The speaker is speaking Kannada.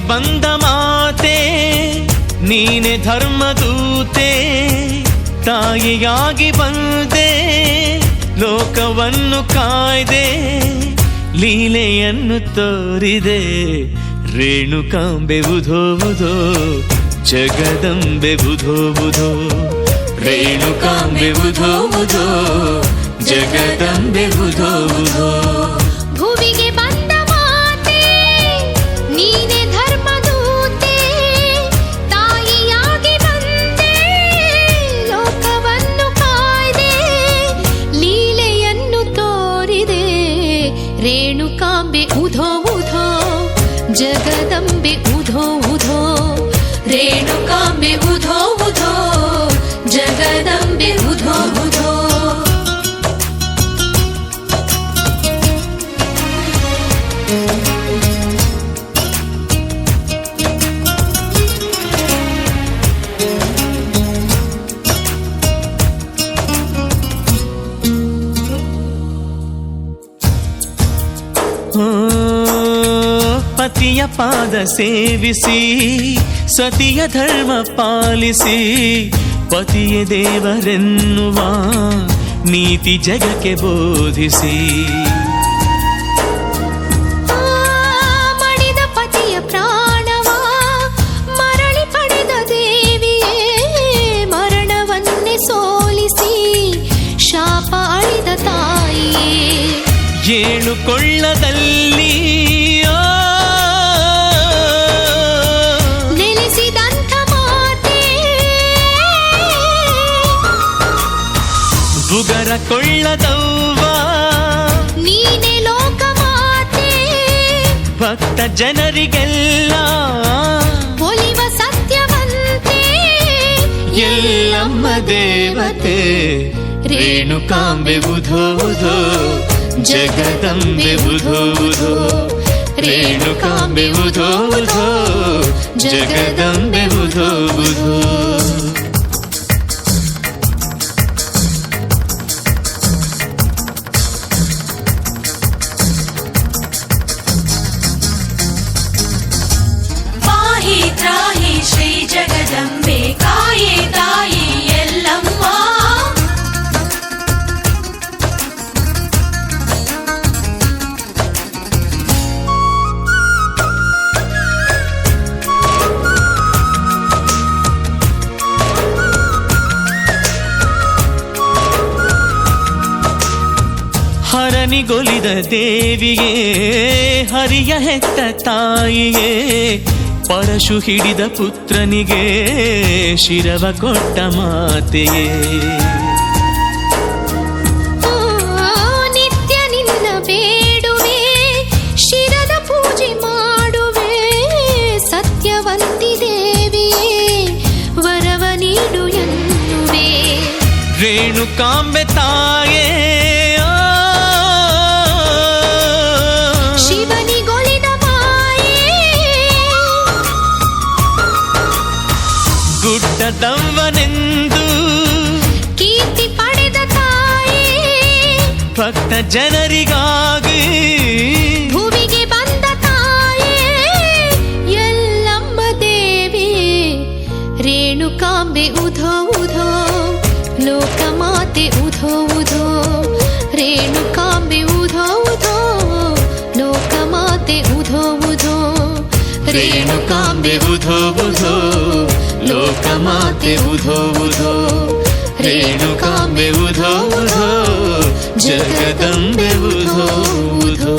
ಬಂದ ಮಾತೆ ನೀನೆ ಧರ್ಮದೂತೆ, ತಾಯಿಯಾಗಿ ಬಂದೆ ಲೋಕವನ್ನು ಕಾಯ್ದೆ, ಲೀಲೆಯನ್ನು ತೋರಿದೆ ರೇಣುಕಾಂಬೆ ಉಧೋ ಉಧೋ ಜಗದಂಬೆ ಉಧೋ ಉಧೋ, ರೇಣುಕಾಂಬೆ ಉಧೋ ಉಧೋ ಜಗದಂಬೆ ಉಧೋ ಉಧೋ. ಭುವಿಗೆ ಬಂದ ಮಾತೆ ನೀನೆ ಧರ್ಮದೂತೆ, ತಾಯಿಯಾಗಿ ಬಂದೆ ಲೋಕವನ್ನು ಕಾಯ್ದೆ, ಲೀಲೆಯನ್ನು ತೋರಿದೆ ರೇಣುಕಾಂಬೆ ಉಧೋ ಉಧೋ ಜಗದಂಬೆ ಉಧೋ ಉಧೋ, ರೇಣುಕಾಂಬೆ ಉಧೋ ಉಧೋ ಜಗದಂಬೆ ಉಧೋ ಉಧೋ. ಪತಿಯ ಪಾದ ಸೇವಿಸಿ ಸತಿಯ ಧರ್ಮ ಪಾಲಿಸಿ, ಪತಿಯ ದೇವರೆನ್ನುವ ನೀತಿ ಜಗಕ್ಕೆ ಬೋಧಿಸಿ, ಮಡಿದ ಪತಿಯ ಪ್ರಾಣವ ಮರಳಿ ಪಡೆದ ದೇವಿಯೇ, ಮರಣವನ್ನೇ ಸೋಲಿಸಿ ಶಾಪ ಅಳಿದ ತಾಯಿಯೇ, ಏಳು ಕೊಳ್ಳದಲ್ಲಿ ನೆಲೆಸಿದಂಥ ಮಾತೆ, ಬುಗರ ಕೊಳ್ಳದವ್ವ ನೀನೆ ಲೋಕ ಮಾತೆ, ಭಕ್ತ ಜನರಿಗೆಲ್ಲ ಒಲಿವ ಸತ್ಯವಂತೆ, ಎಲ್ಲಮ್ಮ ದೇವತೆ ರೇಣುಕಾಂಬೆ ಉಧೋ ಉಧೋ ಜಗದಂಬೆ ಉಧೋ ಉಧೋ, ರೇಣುಕಾಂಬೆ ಉಧೋ ಉಧೋ ಜಗದಂಬೆ ಉಧೋ ಉಧೋ. ಪಾಹಿ ತ್ರಾಹಿ ಶ್ರೀ ಜಗದಂಬೆ, ಕಾಯೇ ತಾಯಿ ಎಲ್ಲಮ್ಮ, ಹರನಿಗೊಲಿದ ದೇವಿಯೇ, ಹರಿಯ ಹೆತ್ತ ತಾಯಿಯೇ, ಪರಶು ಹಿಡಿದ ಪುತ್ರನಿಗೆ ಶಿರವ ಕೊಟ್ಟ ಮಾತೆಯೇ, ನಿತ್ಯ ನಿನ್ನ ಬೇಡುವೆ ಶಿರದ ಪೂಜೆ ಮಾಡುವೆ, ಸತ್ಯವಂತಿ ದೇವಿಯೇ ವರವ ನೀಡು ಎನ್ನುವೆ, ರೇಣುಕಾಂಬೆ ತಾಯೇ ಶಿವನಿಗೊಲಿದ ಮಾಯೇ, ಗುಡ್ಡದವ್ವನೆಂದು ಕೀರ್ತಿ ಪಡೆದ ತಾಯೇ, ಭಕ್ತ ಜನರಿಗಾಗಿ ಭುವಿಗೆ ಬಂದ ತಾಯೇ, ಎಲ್ಲಮ್ಮ ದೇವಿ ರೇಣುಕಾಂಬೆ ಉಧೋ ಉಧೋ ಲೋಕಮಾತೆ ಉಧೋ ಉಧೋ, ರೇಣುಕಾಂಬೆ ಉಧೋ ಉಧೋ ಲೋಕಮಾತೆ ಉಧೋ ಉಧೋ, ರೇಣುಕಾಂಬೆ ಉಧೋ ಉಧೋ ಲೋಕಮಾತೆ ಉಧೋ ಉಧೋ, ರೇಣುಕಾಂಬೆ ಉಧೋ ಉಧೋ ಜಗದಂಬೆ ಉಧೋ ಉಧೋ.